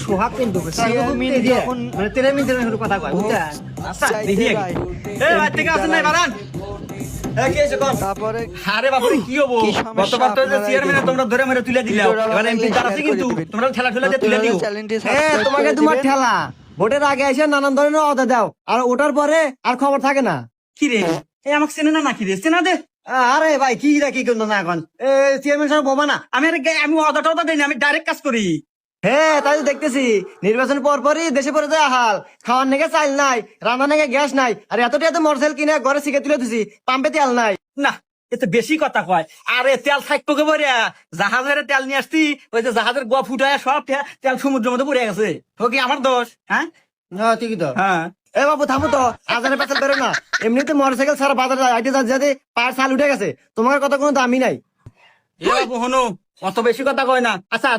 সোহাগ কিন্তু মানে তেরে মিনিটের কথা কয় বুঝছেন। আচ্ছা দেখি ভাই থেকে আসেন নাই বারান কি হয়েছে কোন? তারপরে আরে বাপরে কি হবো, কি সমস্যা গতবার তো আপনারা চেয়ারম্যানে দেখুন। তোমরা ধরে মেরে তুলে দিলে, ভিডিওটা এবার এমপি আপনারা তার আছে share কিন্তু করে দিবেন। তোমরা ঠেলা ঠেলা দিয়ে তুলে দিও। চ্যানেলটি তোমাকে তোমার ঠেলা ভোটের আগে এসে নানান ধরনের অদা দাও, আর ওটার পরে আর খবর থাকে না। কি রে এই আমাকে চেনে না নাকি রে, চেনা দে। আরে ভাই কি কি করলো না এখন চেয়ারম্যান সাহেব বোমা না। আমি অদাটা অদা দেই না, আমি ডাইরেক্ট কাজ করি। হ্যাঁ তাই তো দেখতেছি, নির্বাচন পর পরই দেশে পরে যায় হাল, খাওয়ার নাকি চাল নাই, রান্না নাকি গ্যাস নাই, আর এতটা এত মোটরসাইকেল কিনে ঘরে শিখে তুলে দিছি, পাম্পে তেল নাই। না এতে বেশি কথা কয়। আরে তেল থাকতো কে বলে, জাহাজের তেল নিয়ে আসছি, ওই যে জাহাজের গোয়া ফুটায় সব তেল সমুদ্রের মধ্যে পড়ে গেছে। ও কি আমার দোষ? হ্যাঁ ঠিকই তো। হ্যাঁ এ বাবু থামো তো, আজারে পেছাল বেরো না। এমনিতে মোটরসাইকেল সারা বাজার আইতে যাতে পায়ের ছাল উঠে গেছে, তোমার কথা কোনো দামই নাই। এ বাবু হনু অত বেশি কথা কয় না। আচ্ছা